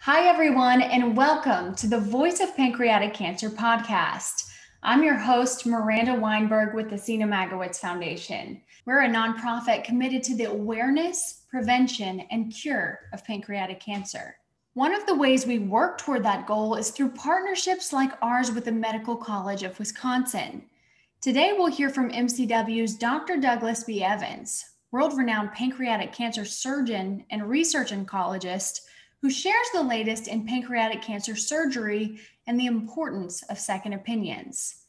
Hi, everyone, and welcome to the Voice of Pancreatic Cancer podcast. I'm your host, Miranda Weinberg with the Seena Magowitz Foundation. We're a nonprofit committed to the awareness, prevention, and cure of pancreatic cancer. One of the ways we work toward that goal is through partnerships like ours with the Medical College of Wisconsin. Today, we'll hear from MCW's Dr. Douglas B. Evans, world-renowned pancreatic cancer surgeon and research oncologist, who shares the latest in pancreatic cancer surgery and the importance of second opinions.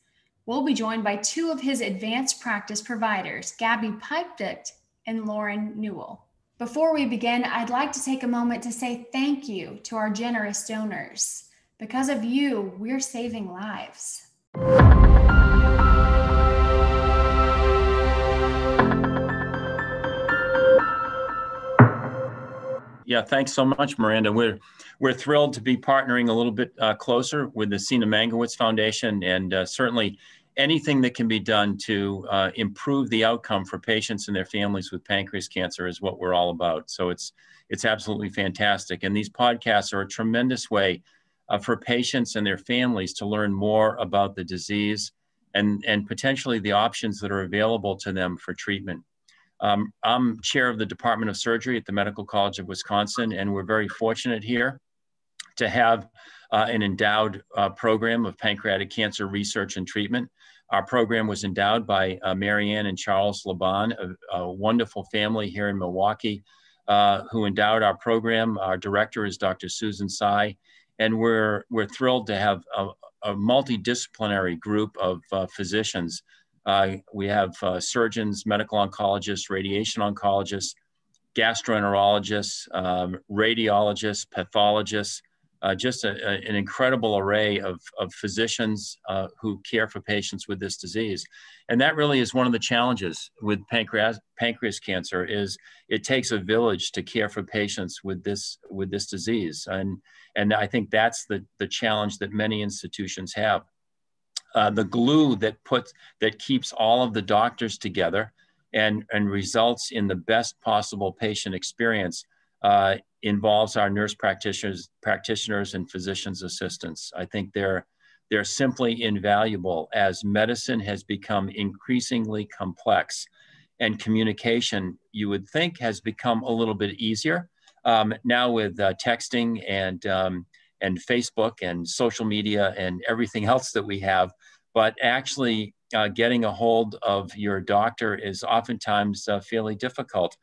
We'll be joined by two of his advanced practice providers, Gabby Pyptiuk and Lauren Newell. Before we begin, I'd like to take a moment to say thank you to our generous donors. Because of you, we're saving lives. Yeah, thanks so much, Miranda. We're thrilled to be partnering a little bit closer with the Seena Magowitz Foundation, and certainly anything that can be done to improve the outcome for patients and their families with pancreas cancer is what we're all about. So it's absolutely fantastic. And these podcasts are a tremendous way for patients and their families to learn more about the disease and potentially the options that are available to them for treatment. I'm chair of the Department of Surgery at the Medical College of Wisconsin, and we're very fortunate here to have an endowed program of pancreatic cancer research and treatment. Our program was endowed by Mary Ann and Charles Laban, a wonderful family here in Milwaukee, who endowed our program. Our director is Dr. Susan Tsai, and we're thrilled to have a multidisciplinary group of physicians. We have surgeons, medical oncologists, radiation oncologists, gastroenterologists, radiologists, pathologists, just an incredible array of physicians who care for patients with this disease. And that really is one of the challenges with pancreas cancer is it takes a village to care for patients with this disease. And I think that's the challenge that many institutions have. The glue that keeps all of the doctors together and results in the best possible patient experience involves our nurse practitioners and physicians assistants. I think they're simply invaluable as medicine has become increasingly complex, and communication, you would think, has become a little bit easier now with texting and Facebook and social media and everything else that we have, but actually getting a hold of your doctor is oftentimes fairly difficult.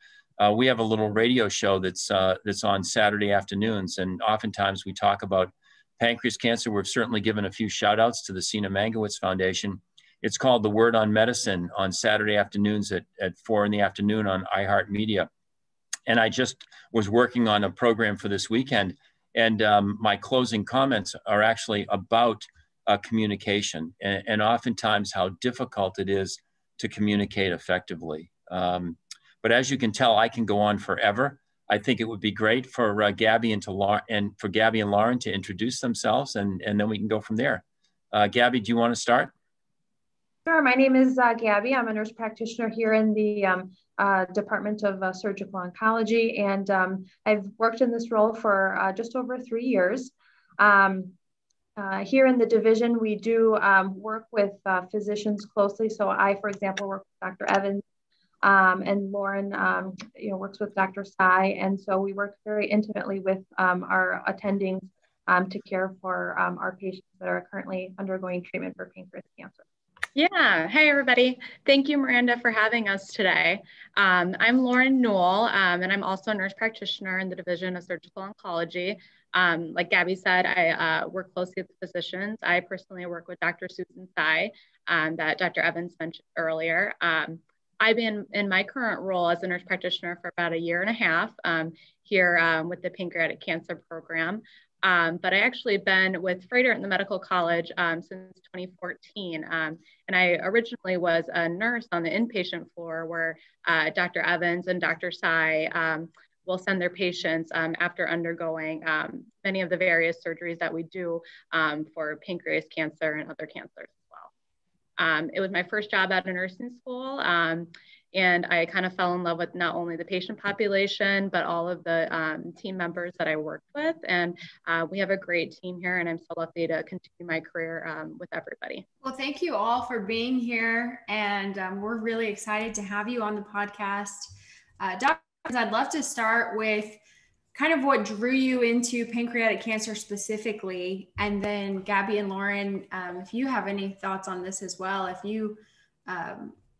We have a little radio show that's on Saturday afternoons, and oftentimes we talk about pancreas cancer. We've certainly given a few shout outs to the Seena Magowitz Foundation. It's called The Word on Medicine on Saturday afternoons at 4 in the afternoon on iHeartMedia. And I just was working on a program for this weekend, and my closing comments are actually about communication and oftentimes how difficult it is to communicate effectively. But as you can tell, I can go on forever. I think it would be great for Gabby and Lauren to introduce themselves, and then we can go from there. Gabby, do you want to start? Sure. My name is Gabby. I'm a nurse practitioner here in the Department of Surgical Oncology, and I've worked in this role for just over 3 years. Here in the division, we do work with physicians closely. So I, for example, work with Dr. Evans, and Lauren works with Dr. Tsai. And so we work very intimately with our attendings to care for our patients that are currently undergoing treatment for pancreas cancer. Yeah. Hey, everybody. Thank you, Miranda, for having us today. I'm Lauren Newell, and I'm also a nurse practitioner in the Division of Surgical Oncology. Like Gabby said, I work closely with physicians. I personally work with Dr. Susan Tsai that Dr. Evans mentioned earlier. I've been in my current role as a nurse practitioner for about 1.5 years here with the Pancreatic Cancer Program. But I actually been with Freighter in the Medical College since 2014. And I originally was a nurse on the inpatient floor where Dr. Evans and Dr. Tsai will send their patients after undergoing many of the various surgeries that we do for pancreas cancer and other cancers as well. It was my first job out of nursing school. And I kind of fell in love with not only the patient population, but all of the team members that I worked with. And we have a great team here, and I'm so lucky to continue my career with everybody. Well, thank you all for being here. And we're really excited to have you on the podcast. Dr. I'd love to start with kind of what drew you into pancreatic cancer specifically. And then Gabby and Lauren, if you have any thoughts on this as well, if you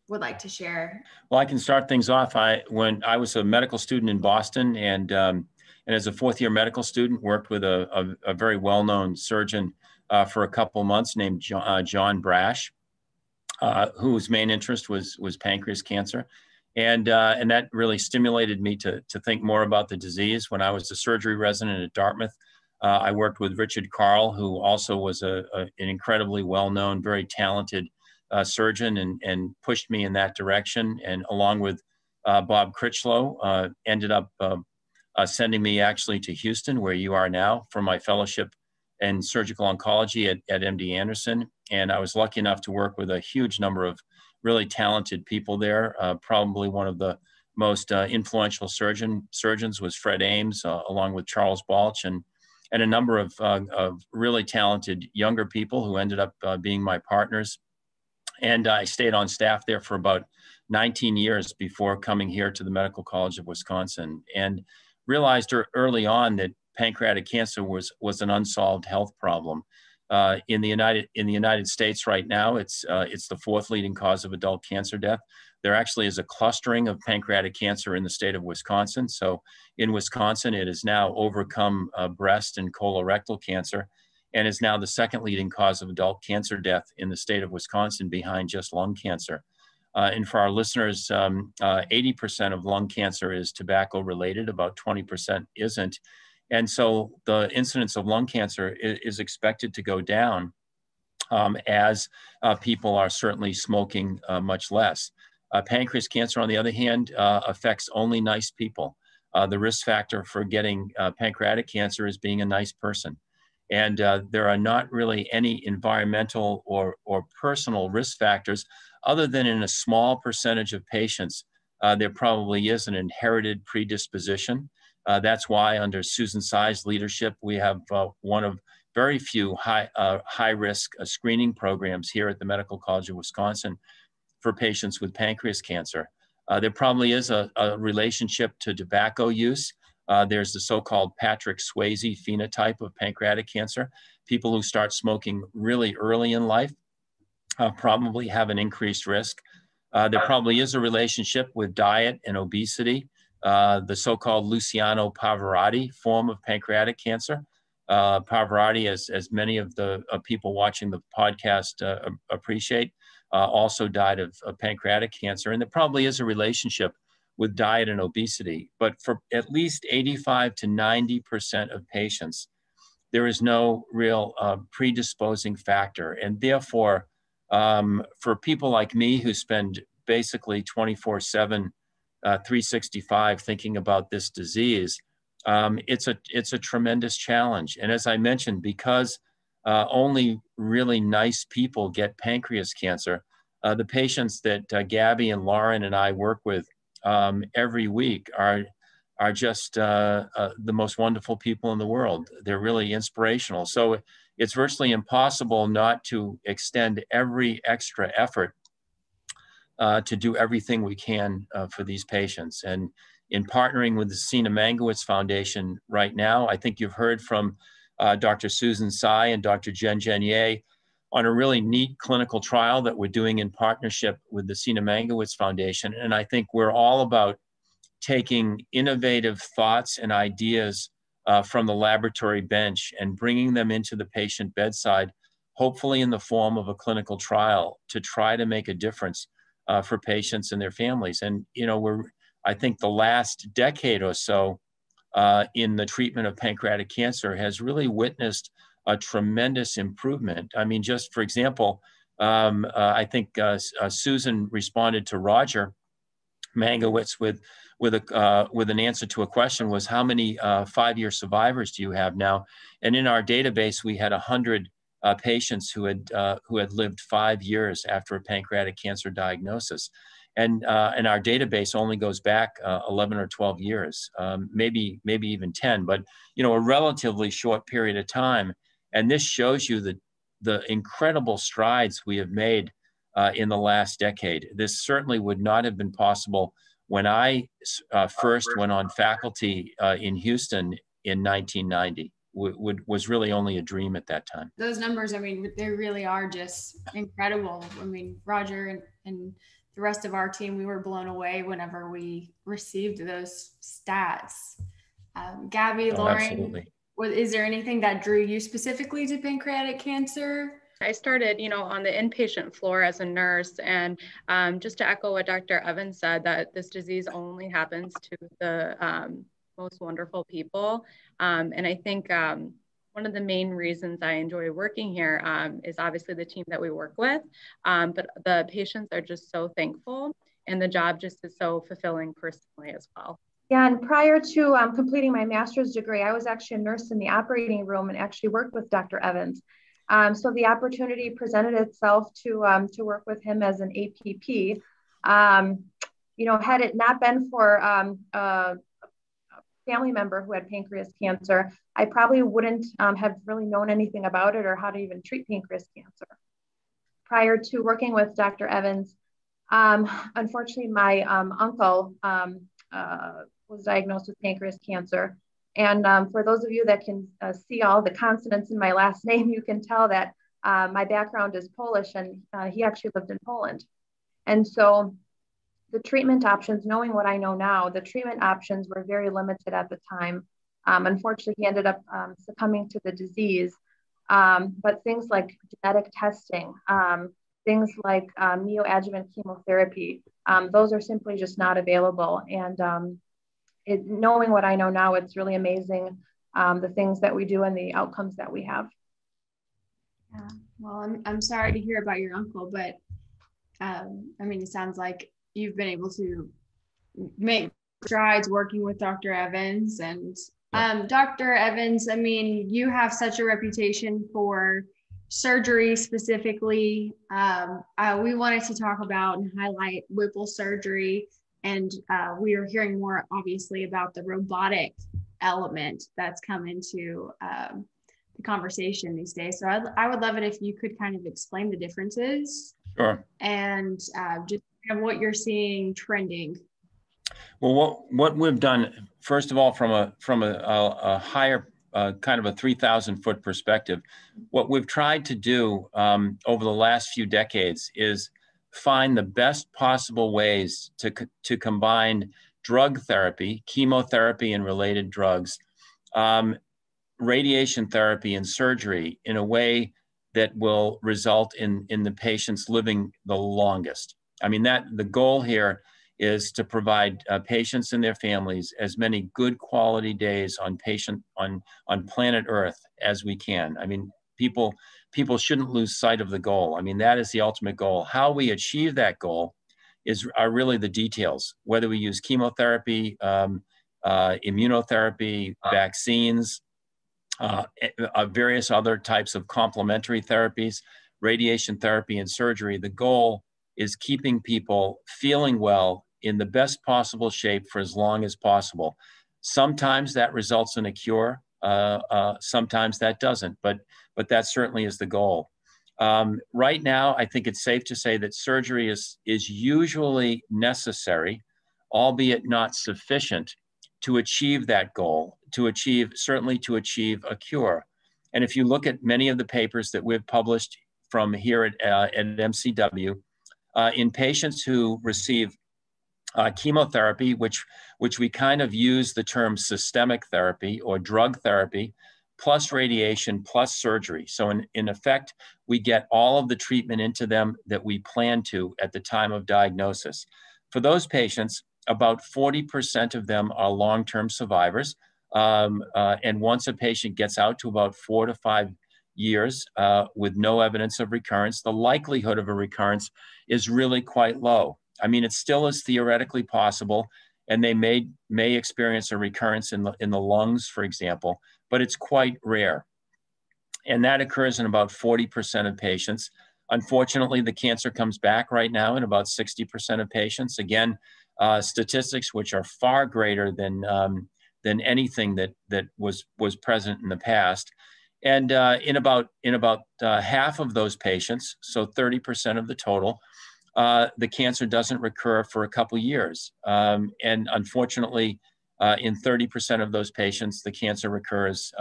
would like to share. Well, I can start things off. When I was a medical student in Boston, and as a fourth-year medical student, worked with a very well-known surgeon for a couple months named John Brash, whose main interest was pancreas cancer. And that really stimulated me to think more about the disease. When I was a surgery resident at Dartmouth, I worked with Richard Carl, who also was an incredibly well-known, very talented surgeon, and pushed me in that direction. And along with Bob Critchlow, ended up sending me actually to Houston, where you are now, for my fellowship in surgical oncology at MD Anderson. And I was lucky enough to work with a huge number of really talented people there. Probably one of the most influential surgeons was Fred Ames, along with Charles Balch, and a number of really talented younger people who ended up being my partners. And I stayed on staff there for about 19 years before coming here to the Medical College of Wisconsin, and realized early on that pancreatic cancer was an unsolved health problem. In the United States right now, it's the fourth leading cause of adult cancer death. There actually is a clustering of pancreatic cancer in the state of Wisconsin. So in Wisconsin, it has now overcome breast and colorectal cancer, and is now the second leading cause of adult cancer death in the state of Wisconsin, behind just lung cancer. And for our listeners, 80% of lung cancer is tobacco related, about 20% isn't. And so the incidence of lung cancer is expected to go down as people are certainly smoking much less. Pancreas cancer, on the other hand, affects only nice people. The risk factor for getting pancreatic cancer is being a nice person. And there are not really any environmental or personal risk factors, other than in a small percentage of patients, there probably is an inherited predisposition. That's why under Susan Tsai's leadership, we have one of very few high-risk screening programs here at the Medical College of Wisconsin for patients with pancreas cancer. There probably is a relationship to tobacco use. There's the so-called Patrick Swayze phenotype of pancreatic cancer. People who start smoking really early in life probably have an increased risk. There probably is a relationship with diet and obesity. The so-called Luciano Pavarotti form of pancreatic cancer. Pavarotti, as many of the people watching the podcast appreciate, also died of pancreatic cancer. And there probably is a relationship with diet and obesity. But for at least 85 to 90% of patients, there is no real predisposing factor. And therefore, for people like me who spend basically 24/7, 365 thinking about this disease, it's a tremendous challenge. And as I mentioned, because only really nice people get pancreas cancer, the patients that Gabby and Lauren and I work with every week are just the most wonderful people in the world. They're really inspirational. So it's virtually impossible not to extend every extra effort to do everything we can for these patients. And in partnering with the Seena Magowitz Foundation right now, I think you've heard from Dr. Susan Tsai and Dr. Jen Genier on a really neat clinical trial that we're doing in partnership with the Seena Magowitz Foundation. And I think we're all about taking innovative thoughts and ideas from the laboratory bench and bringing them into the patient bedside, hopefully in the form of a clinical trial, to try to make a difference for patients and their families. And, you know, I think the last decade or so in the treatment of pancreatic cancer has really witnessed a tremendous improvement. I mean, just for example, I think Susan responded to Roger Magowitz with an answer to a question, was how many 5-year survivors do you have now? And in our database, we had 100 patients who had lived 5 years after a pancreatic cancer diagnosis. and our database only goes back 11 or 12 years, maybe even 10, but a relatively short period of time. And this shows you the incredible strides we have made in the last decade. This certainly would not have been possible when I first went on faculty in Houston in 1990. Was really only a dream at that time. Those numbers, I mean, they really are just incredible. I mean, Roger and the rest of our team, we were blown away whenever we received those stats. Gabby, Lauren, absolutely. Is there anything that drew you specifically to pancreatic cancer? I started, on the inpatient floor as a nurse, and just to echo what Dr. Evans said, that this disease only happens to the most wonderful people. And I think one of the main reasons I enjoy working here is obviously the team that we work with, but the patients are just so thankful, and the job just is so fulfilling personally as well. Yeah, and prior to completing my master's degree, I was actually a nurse in the operating room and actually worked with Dr. Evans. So the opportunity presented itself to work with him as an APP. Had it not been for a family member who had pancreas cancer, I probably wouldn't have really known anything about it or how to even treat pancreas cancer. Prior to working with Dr. Evans, unfortunately, my uncle was diagnosed with pancreas cancer. And for those of you that can see all the consonants in my last name, you can tell that my background is Polish, and he actually lived in Poland. And so the treatment options, knowing what I know now, the treatment options were very limited at the time. Unfortunately, he ended up succumbing to the disease. But things like genetic testing, things like neoadjuvant chemotherapy, those are simply just not available. And knowing what I know now, it's really amazing the things that we do and the outcomes that we have. Yeah, well, I'm sorry to hear about your uncle, but I mean, it sounds like you've been able to make strides working with Dr. Evans. And Dr. Evans, I mean, you have such a reputation for surgery specifically. We wanted to talk about and highlight Whipple surgery. And we are hearing more, obviously, about the robotic element that's come into the conversation these days. So I would love it if you could kind of explain the differences. Sure. And just kind of what you're seeing trending. Well, what we've done, first of all, from a higher kind of a 3,000-foot perspective, what we've tried to do over the last few decades is find the best possible ways to combine drug therapy, chemotherapy and related drugs, radiation therapy and surgery in a way that will result in the patients living the longest. I mean, the goal here is to provide patients and their families as many good quality days on planet Earth as we can. I mean, people shouldn't lose sight of the goal. I mean, that is the ultimate goal. How we achieve that goal are really the details, whether we use chemotherapy, immunotherapy, vaccines, various other types of complementary therapies, radiation therapy and surgery. The goal is keeping people feeling well in the best possible shape for as long as possible. Sometimes that results in a cure. Sometimes that doesn't, but that certainly is the goal. Right now, I think it's safe to say that surgery is usually necessary, albeit not sufficient, to achieve that goal, certainly to achieve a cure. And if you look at many of the papers that we've published from here at MCW, in patients who receive chemotherapy, which we kind of use the term systemic therapy or drug therapy, plus radiation, plus surgery. So in effect, we get all of the treatment into them that we plan to at the time of diagnosis. For those patients, about 40% of them are long-term survivors. And once a patient gets out to about 4 to 5 years with no evidence of recurrence, the likelihood of a recurrence is really quite low. I mean, it still is theoretically possible, and they may experience a recurrence in the lungs, for example, but it's quite rare. And that occurs in about 40% of patients. Unfortunately, the cancer comes back right now in about 60% of patients. Again, statistics which are far greater than anything that was present in the past. And in about half of those patients, so 30% of the total, the cancer doesn't recur for a couple years. And unfortunately, in 30% of those patients, the cancer recurs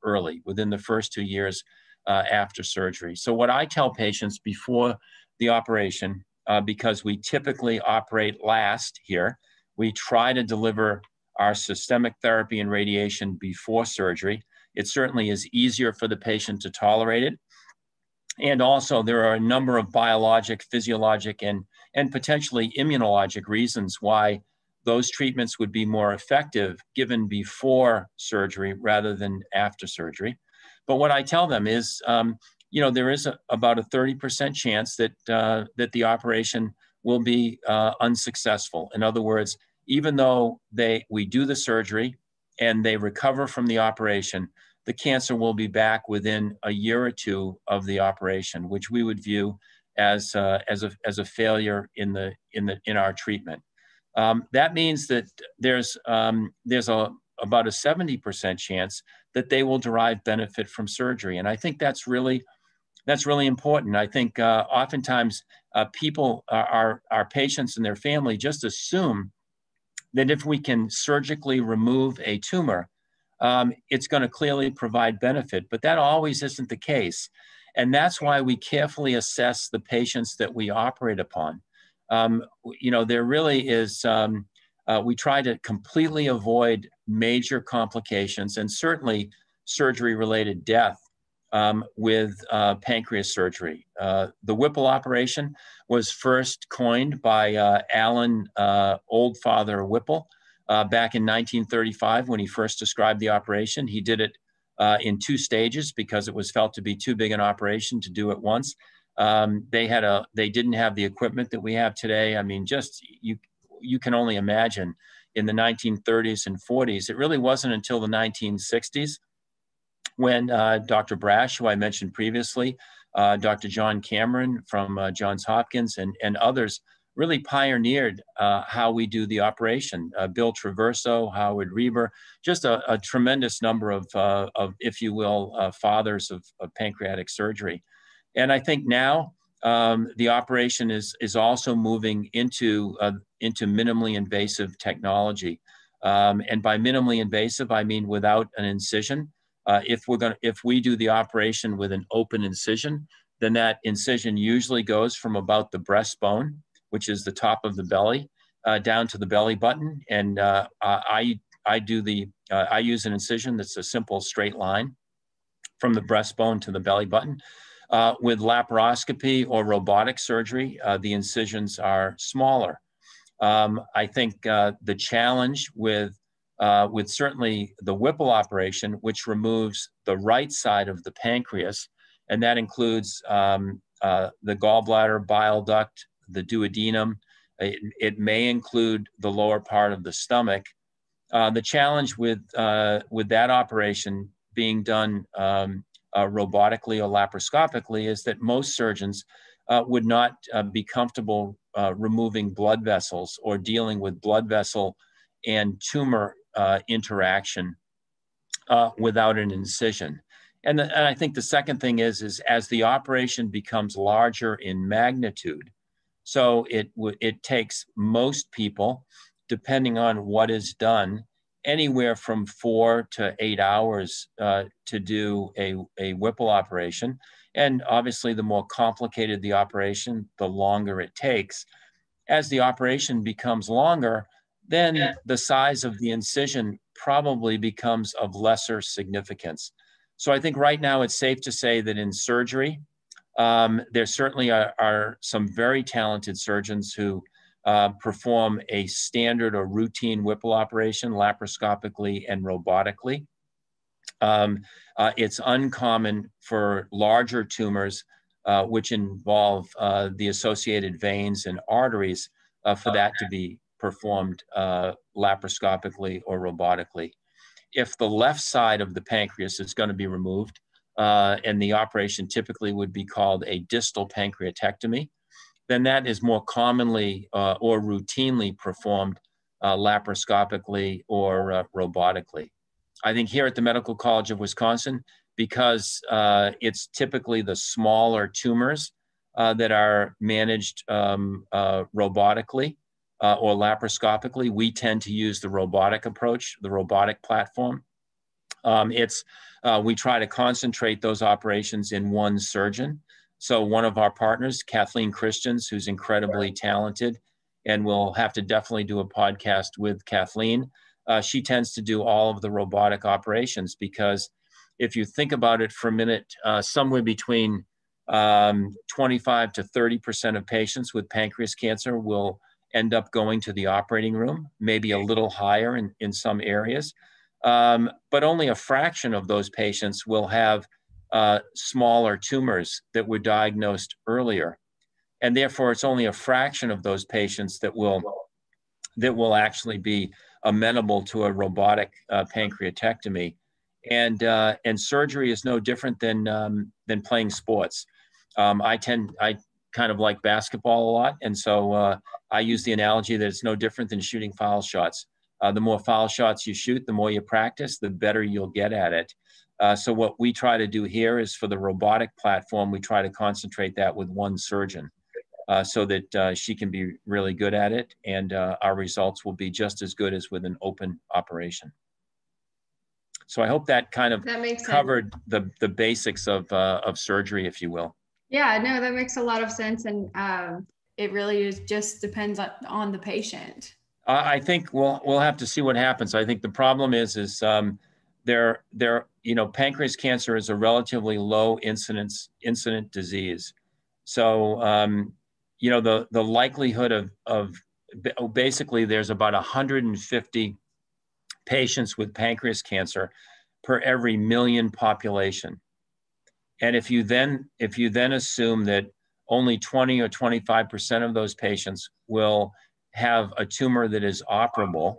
early, within the first 2 years after surgery. So what I tell patients before the operation, because we typically operate last here, we try to deliver our systemic therapy and radiation before surgery. It certainly is easier for the patient to tolerate it. And also there are a number of biologic, physiologic, and potentially immunologic reasons why those treatments would be more effective given before surgery rather than after surgery. But what I tell them is, there is about a 30% chance that the operation will be unsuccessful. In other words, even though we do the surgery and they recover from the operation, the cancer will be back within a year or two of the operation, which we would view as a failure in our treatment. That means that there's about a 70% chance that they will derive benefit from surgery, and I think that's really important. I think oftentimes people, our patients and their family, just assume that if we can surgically remove a tumor, it's going to clearly provide benefit, but that always isn't the case. And that's why we carefully assess the patients that we operate upon. There really is, we try to completely avoid major complications and certainly surgery-related death with pancreas surgery. The Whipple operation was first coined by Alan Oldfather Whipple back in 1935 when he first described the operation. He did it in 2 stages because it was felt to be too big an operation to do at once. They didn't have the equipment that we have today. I mean, just you can only imagine in the 1930s and 40s. It really wasn't until the 1960s when Dr. Brash, who I mentioned previously, Dr. John Cameron from Johns Hopkins and others really pioneered how we do the operation. Bill Traverso, Howard Reber, just a tremendous number of if you will, fathers of pancreatic surgery. And I think now the operation is also moving into minimally invasive technology. And by minimally invasive, I mean without an incision. If we do the operation with an open incision, then that incision usually goes from about the breastbone, which is the top of the belly, down to the belly button. And I use an incision that's a simple straight line from the breastbone to the belly button. With laparoscopy or robotic surgery, the incisions are smaller. I think the challenge with certainly the Whipple operation, which removes the right side of the pancreas, and that includes the gallbladder, bile duct, the duodenum. It may include the lower part of the stomach. The challenge with that operation being done robotically or laparoscopically is that most surgeons would not be comfortable removing blood vessels or dealing with blood vessel and tumor interaction without an incision. And I think the second thing is as the operation becomes larger in magnitude, so it takes most people, depending on what is done, anywhere from 4 to 8 hours to do a Whipple operation. And obviously, the more complicated the operation, the longer it takes. As the operation becomes longer, then the size of the incision probably becomes of lesser significance. So I think right now it's safe to say that in surgery, there certainly are some very talented surgeons who perform a standard or routine Whipple operation laparoscopically and robotically. It's uncommon for larger tumors, which involve the associated veins and arteries, for that to be performed laparoscopically or robotically. If the left side of the pancreas is going to be removed, and the operation typically would be called a distal pancreatectomy, then that is more commonly or routinely performed laparoscopically or robotically. I think here at the Medical College of Wisconsin, because it's typically the smaller tumors that are managed robotically or laparoscopically, we tend to use the robotic approach, the robotic platform. We try to concentrate those operations in one surgeon. So one of our partners, Kathleen Christians, who's incredibly talented, and we'll have to definitely do a podcast with Kathleen. She tends to do all of the robotic operations because if you think about it for a minute, somewhere between 25 to 30% of patients with pancreas cancer will end up going to the operating room, maybe a little higher in some areas. But only a fraction of those patients will have smaller tumors that were diagnosed earlier. And therefore, it's only a fraction of those patients that will actually be amenable to a robotic pancreatectomy. And surgery is no different than playing sports. I kind of like basketball a lot. And so I use the analogy that it's no different than shooting foul shots. The more foul shots you shoot, the more you practice, the better you'll get at it. So what we try to do here is for the robotic platform, we try to concentrate that with one surgeon so that she can be really good at it. And our results will be just as good as with an open operation. So I hope that kind of covered the basics of surgery, if you will. Yeah, no, that makes a lot of sense. And it really just depends on the patient. I think we'll have to see what happens. I think the problem is pancreas cancer is a relatively low incident disease. So, the likelihood of basically there's about 150 patients with pancreas cancer per every million population. And if you then assume that only 20 or 25% of those patients will have a tumor that is operable,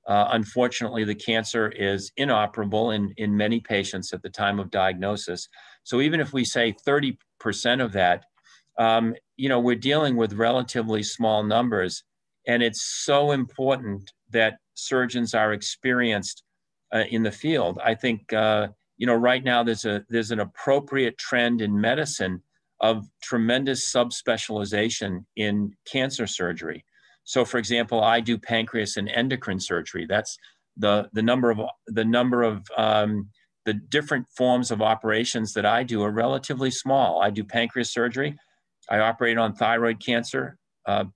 unfortunately, the cancer is inoperable in many patients at the time of diagnosis. So even if we say 30% of that, we're dealing with relatively small numbers. And it's so important that surgeons are experienced in the field. I think, right now there's an appropriate trend in medicine of tremendous subspecialization in cancer surgery. So, for example, I do pancreas and endocrine surgery. That's the number of the different forms of operations that I do are relatively small. I do pancreas surgery. I operate on thyroid cancer, the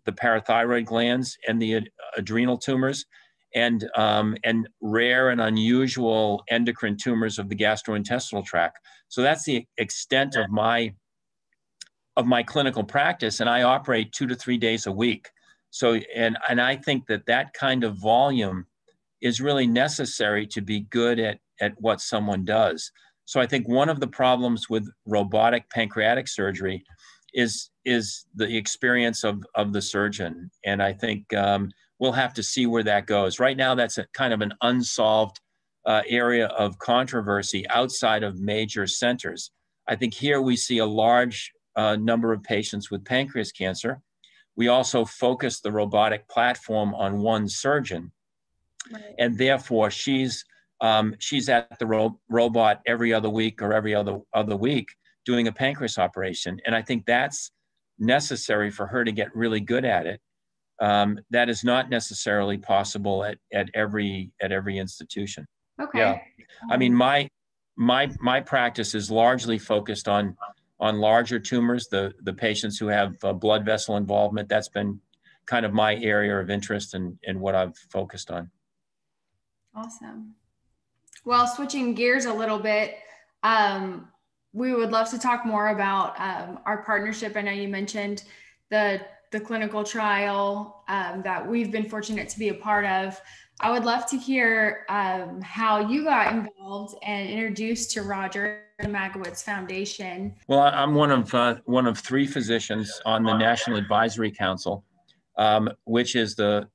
parathyroid glands, and the adrenal tumors, and rare and unusual endocrine tumors of the gastrointestinal tract. So that's the extent of my clinical practice, and I operate 2 to 3 days a week. So, and I think that kind of volume is really necessary to be good at what someone does. So I think one of the problems with robotic pancreatic surgery is the experience of the surgeon. And I think we'll have to see where that goes. Right now, that's a kind of an unsolved area of controversy outside of major centers. I think here we see a large number of patients with pancreas cancer. We also focus the robotic platform on one surgeon. Right. And therefore she's at the robot every other week or every other week doing a pancreas operation. And I think that's necessary for her to get really good at it. That is not necessarily possible at every institution. Okay. Yeah. I mean, my practice is largely focused on larger tumors, the patients who have blood vessel involvement. That's been kind of my area of interest and what I've focused on. Awesome. Well, switching gears a little bit, we would love to talk more about our partnership. I know you mentioned the clinical trial that we've been fortunate to be a part of. I would love to hear how you got involved and introduced to Roger and Magowitz Foundation. Well, I'm one of 3 physicians on the National Advisory Council, which is the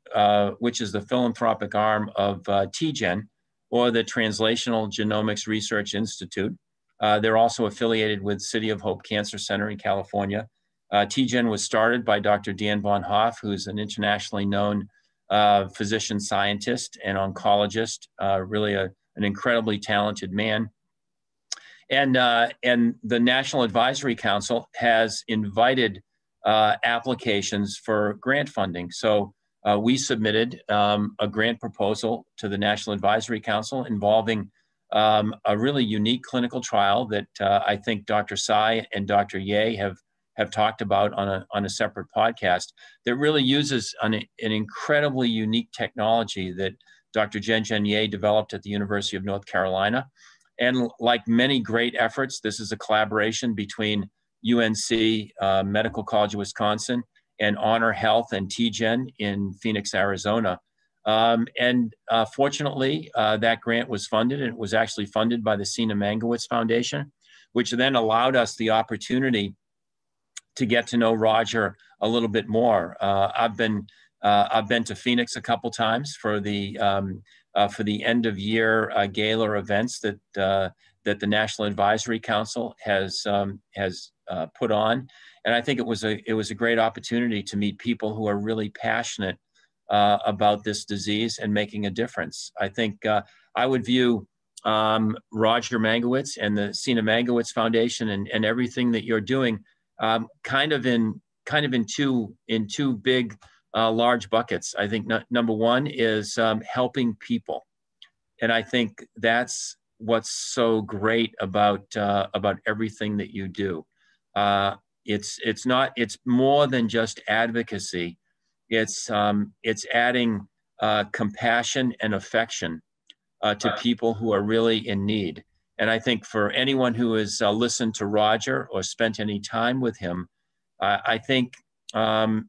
philanthropic arm of TGen, or the Translational Genomics Research Institute. They're also affiliated with City of Hope Cancer Center in California. TGen was started by Dr. Dan Von Hoff, who's an internationally known physician scientist and oncologist, really an incredibly talented man. And the National Advisory Council has invited applications for grant funding. So we submitted a grant proposal to the National Advisory Council involving a really unique clinical trial that I think Dr. Tsai and Dr. Ye have talked about on a separate podcast that really uses an incredibly unique technology that Dr. Zhenzhen Ye developed at the University of North Carolina. And like many great efforts, this is a collaboration between UNC, Medical College of Wisconsin, and Honor Health and TGen in Phoenix, Arizona. Fortunately, that grant was funded, and it was actually funded by the Seena Magowitz Foundation, which then allowed us the opportunity to get to know Roger a little bit more. I've been to Phoenix a couple times for the end of year gala events that the National Advisory Council has put on, and I think it was a great opportunity to meet people who are really passionate about this disease and making a difference. I think I would view Roger Magowitz and the Seena Magowitz Foundation and everything that you're doing kind of in two big large buckets. I think number one is helping people, and I think that's what's so great about everything that you do. It's more than just advocacy. It's adding compassion and affection to people who are really in need. And I think for anyone who has listened to Roger or spent any time with him, I think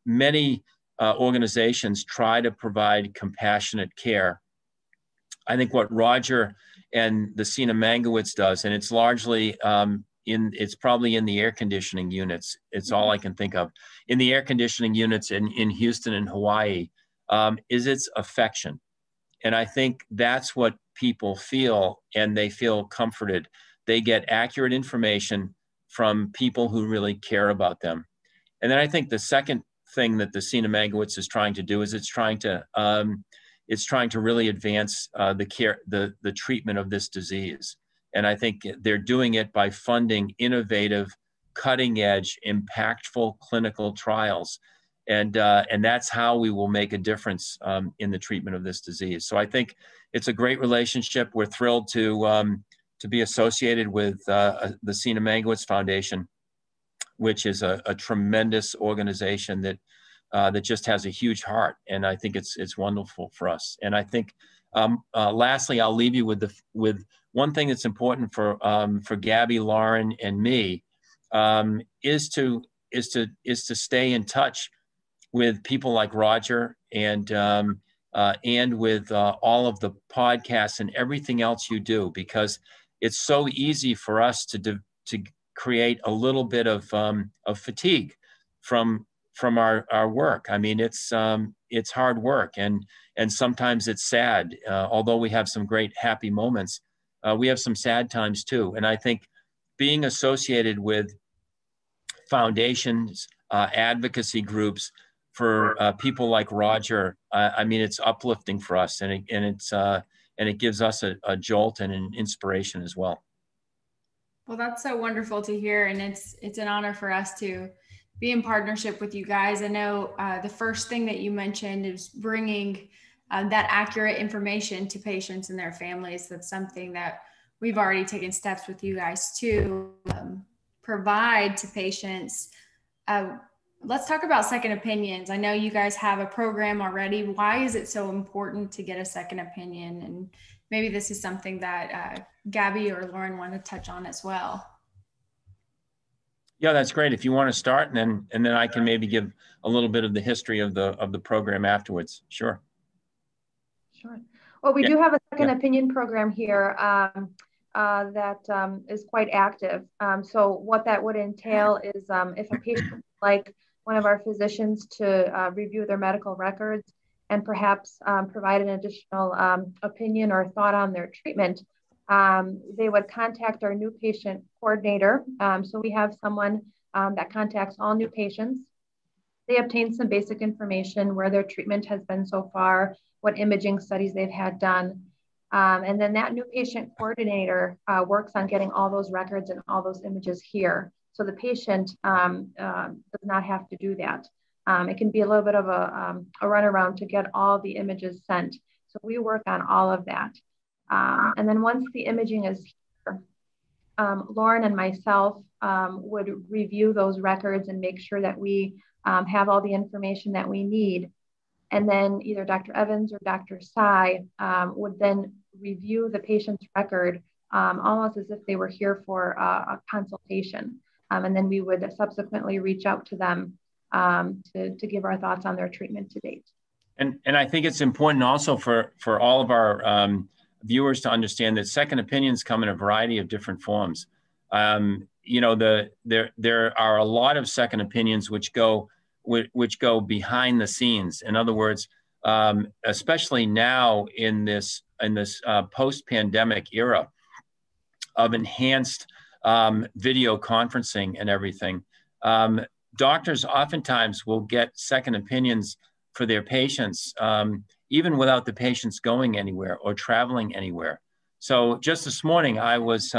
many organizations try to provide compassionate care. I think what Roger and the Seena Magowitz does, and it's largely it's probably in the air conditioning units. It's all I can think of. In the air conditioning units in Houston and Hawaii, is its affection. And I think that's what people feel, and they feel comforted. They get accurate information from people who really care about them. And then I think the second thing that the Seena Magowitz is trying to do is it's trying to really advance the treatment of this disease. And I think they're doing it by funding innovative, cutting-edge, impactful clinical trials. And that's how we will make a difference in the treatment of this disease. So I think it's a great relationship. We're thrilled to be associated with the Seena Magowitz Foundation, which is a tremendous organization that just has a huge heart. And I think it's wonderful for us. And I think lastly, I'll leave you with one thing that's important for Gabi, Lauren, and me is to stay in touch with people like Roger and with all of the podcasts and everything else you do, because it's so easy for us to create a little bit of fatigue from our work. I mean, it's hard work, and sometimes it's sad. Although we have some great happy moments, we have some sad times too. And I think being associated with foundations, advocacy groups for people like Roger, I mean, it's uplifting for us, and it gives us a jolt and an inspiration as well. Well, that's so wonderful to hear, and it's an honor for us to be in partnership with you guys. I know the first thing that you mentioned is bringing that accurate information to patients and their families. That's something that we've already taken steps with you guys to provide to patients. Let's talk about second opinions. I know you guys have a program already. Why is it so important to get a second opinion? And maybe this is something that Gabby or Lauren want to touch on as well. Yeah, that's great. If you want to start, and then I can maybe give a little bit of the history of the program afterwards. Sure. Sure. Well, we do have a second opinion program here that is quite active. So what that would entail is if a patient would like one of our physicians to review their medical records and perhaps provide an additional opinion or thought on their treatment, they would contact our new patient coordinator. So we have someone that contacts all new patients. They obtain some basic information, where their treatment has been so far, what imaging studies they've had done. And then that new patient coordinator works on getting all those records and all those images here. So the patient does not have to do that. It can be a little bit of a runaround to get all the images sent. So we work on all of that. And then once the imaging is here, Lauren and myself would review those records and make sure that we have all the information that we need. And then either Dr. Evans or Dr. Sai would then review the patient's record almost as if they were here for a consultation. And then we would subsequently reach out to them to give our thoughts on their treatment to date. And I think it's important also for all of our viewers to understand that second opinions come in a variety of different forms. You know, there are a lot of second opinions which go behind the scenes. In other words, especially now in this post-pandemic era of enhanced video conferencing and everything, doctors oftentimes will get second opinions for their patients, even without the patients going anywhere or traveling anywhere. So just this morning, I was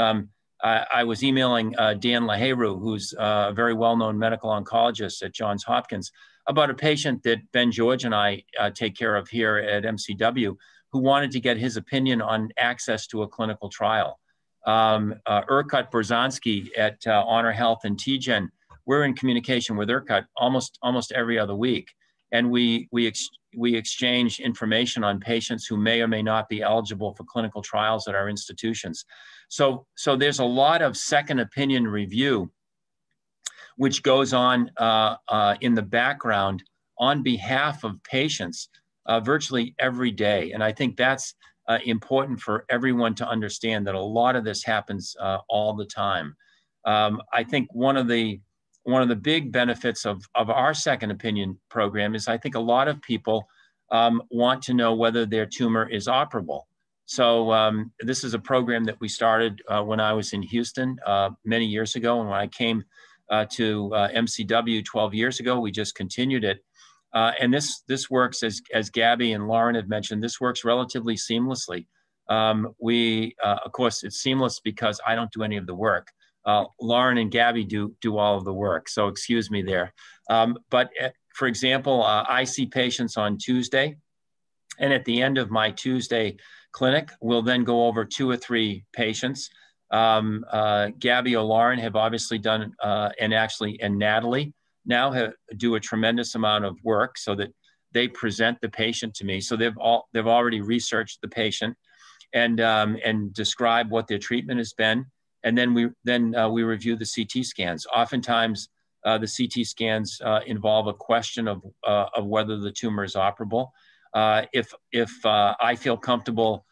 emailing Dan LaHeyru, who's a very well-known medical oncologist at Johns Hopkins, about a patient that Ben George and I take care of here at MCW, who wanted to get his opinion on access to a clinical trial. Erkut Berzhansky at Honor Health and TGen, we're in communication with Erkut almost every other week. And we exchange information on patients who may or may not be eligible for clinical trials at our institutions. So there's a lot of second opinion review which goes on in the background on behalf of patients virtually every day. And I think that's important for everyone to understand, that a lot of this happens all the time. I think one of the big benefits of our second opinion program is I think a lot of people want to know whether their tumor is operable. So this is a program that we started when I was in Houston many years ago. And when I came to MCW 12 years ago, we just continued it. And this works, as Gabby and Lauren had mentioned, this works relatively seamlessly. Of course, it's seamless because I don't do any of the work. Lauren and Gabby do all of the work, so excuse me there. But for example, I see patients on Tuesday, and at the end of my Tuesday clinic, we'll then go over 2 or 3 patients. Gabby or Lauren have obviously done, and Natalie now do a tremendous amount of work so that they present the patient to me. So they've already researched the patient and describe what their treatment has been. And then we review the CT scans. Oftentimes, the CT scans involve a question of whether the tumor is operable. If I feel comfortable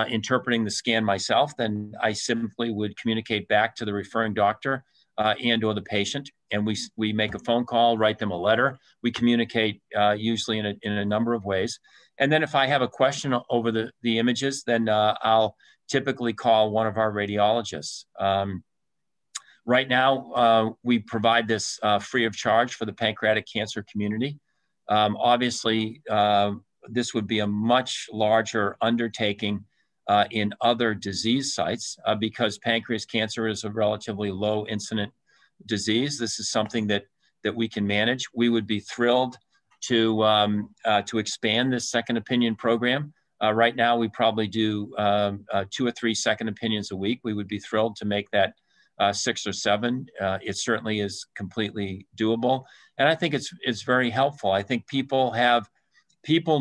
interpreting the scan myself, then I simply would communicate back to the referring doctor and or the patient, and we make a phone call, write them a letter. We communicate usually in a number of ways. And then if I have a question over the images, then I'll typically call one of our radiologists. Right now, we provide this free of charge for the pancreatic cancer community. Obviously, this would be a much larger undertaking in other disease sites because pancreas cancer is a relatively low incident disease. This is something that we can manage. We would be thrilled to expand this second opinion program. Right now, we probably do 2 or 3 second opinions a week. We would be thrilled to make that 6 or 7. It certainly is completely doable. And I think it's very helpful. I think people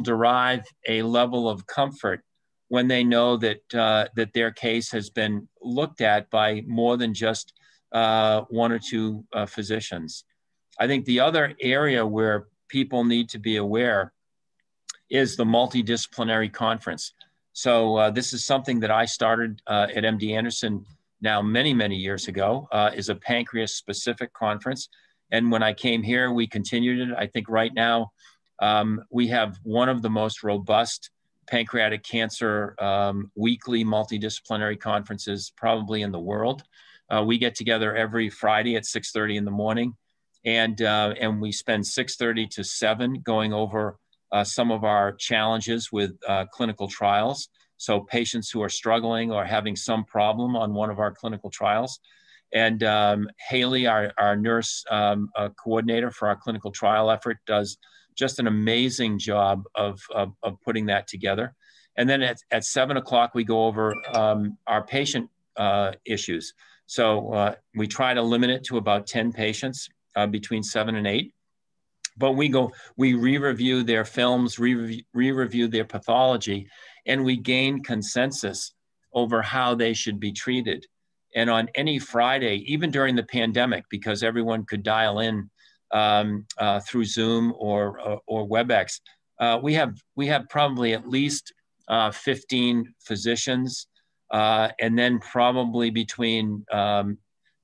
derive a level of comfort when they know that their case has been looked at by more than just 1 or 2 physicians. I think the other area where people need to be aware is the multidisciplinary conference. So this is something that I started at MD Anderson now many years ago, is a pancreas specific conference. And when I came here, we continued it. I think right now we have one of the most robust pancreatic cancer weekly multidisciplinary conferences probably in the world. We get together every Friday at 6:30 in the morning, and we spend 6:30 to 7 going over some of our challenges with clinical trials. So patients who are struggling or having some problem on one of our clinical trials. And Haley, our nurse coordinator for our clinical trial effort, does just an amazing job of putting that together. And then at 7 o'clock, we go over our patient issues. So we try to limit it to about 10 patients between 7 and 8. But we re-review their films, re-review their pathology, and we gain consensus over how they should be treated. And on any Friday, even during the pandemic, because everyone could dial in through Zoom or WebEx, we have probably at least 15 physicians, and then probably between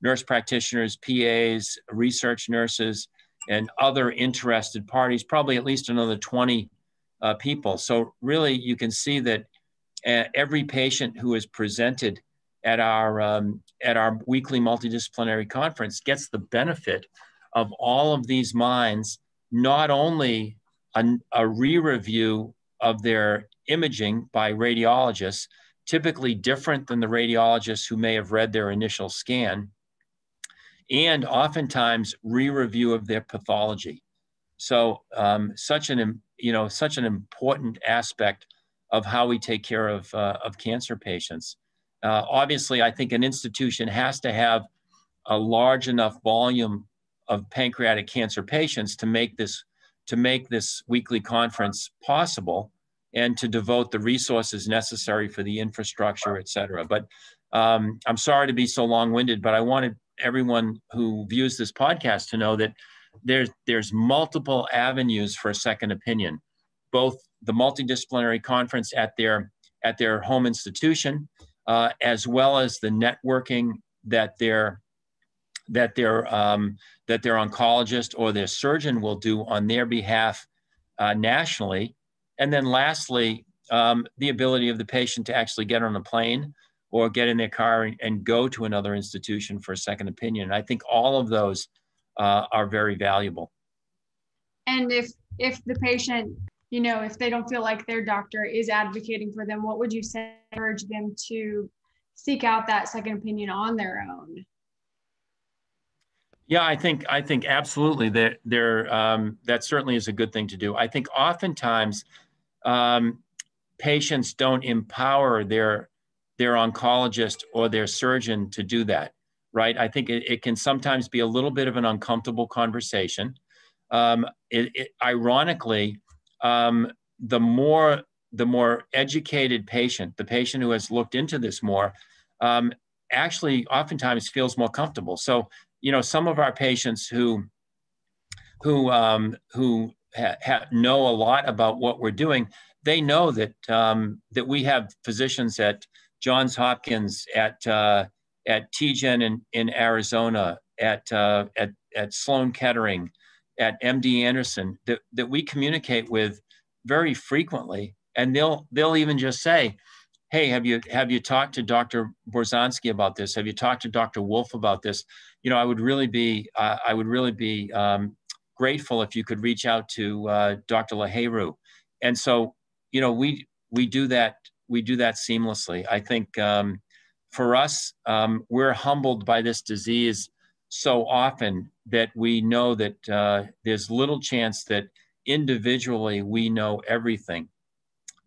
nurse practitioners, PAs, research nurses, and other interested parties, probably at least another 20 people. So really, you can see that every patient who is presented at our weekly multidisciplinary conference gets the benefit of all of these minds, not only a re-review of their imaging by radiologists, typically different than the radiologists who may have read their initial scan, and oftentimes re-review of their pathology. So such an important aspect of how we take care of cancer patients. Obviously, I think an institution has to have a large enough volume of pancreatic cancer patients to make this weekly conference possible, and to devote the resources necessary for the infrastructure, et cetera. But I'm sorry to be so long-winded, but I wanted everyone who views this podcast to know that there's multiple avenues for a second opinion, both the multidisciplinary conference at their home institution, as well as the networking that their oncologist or their surgeon will do on their behalf nationally. And then lastly, the ability of the patient to actually get on a plane or get in their car and go to another institution for a second opinion. I think all of those are very valuable. And if the patient, if they don't feel like their doctor is advocating for them, what would you say to encourage them to seek out that second opinion on their own? Yeah, I think absolutely that certainly is a good thing to do. I think oftentimes patients don't empower their oncologist or their surgeon to do that, right? I think it can sometimes be a little bit of an uncomfortable conversation. Ironically, the more educated patient, the patient who has looked into this more, actually oftentimes feels more comfortable. So, some of our patients who know a lot about what we're doing, they know that we have physicians at Johns Hopkins, at TGen in Arizona, at Sloan Kettering, at MD Anderson, that we communicate with very frequently, and they'll even just say, "Hey, have you talked to Dr. Borzanski about this? Have you talked to Dr. Wolf about this? I would really be grateful if you could reach out to Dr. Laheru." And so, we do that seamlessly. I think for us, we're humbled by this disease so often that we know that there's little chance that individually we know everything.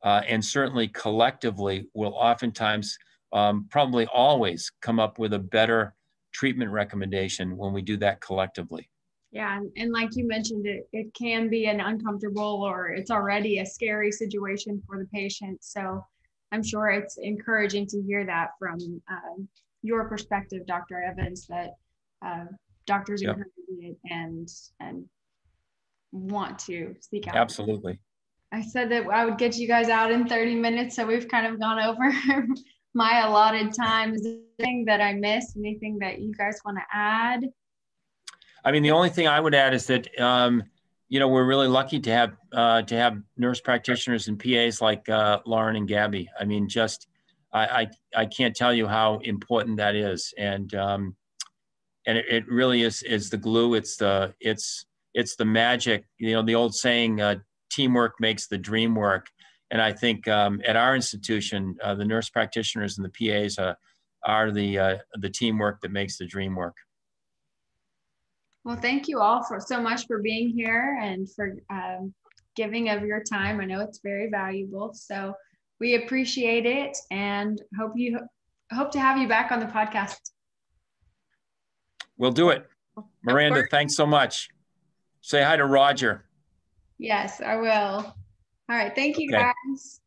And certainly collectively will oftentimes, probably always, come up with a better treatment recommendation when we do that collectively. Yeah, and like you mentioned, it can be an uncomfortable, or it's already a scary situation for the patient. So I'm sure it's encouraging to hear that from your perspective, Dr. Evans, that doctors encourage it and want to seek out. Absolutely. I said that I would get you guys out in 30 minutes, so we've kind of gone over my allotted time. Is there anything that I missed? Anything that you guys want to add? I mean, the only thing I would add is that, we're really lucky to have nurse practitioners and PAs like Lauren and Gabby. I mean, I can't tell you how important that is, and it really is the glue. It's the magic. The old saying, teamwork makes the dream work. And I think at our institution, the nurse practitioners and the PAs are the teamwork that makes the dream work. Well, thank you all so much for being here and for giving of your time. I know it's very valuable, so we appreciate it and hope to have you back on the podcast. We'll do it. Miranda, thanks so much. Say hi to Roger. Yes, I will. All right. Thank you, guys.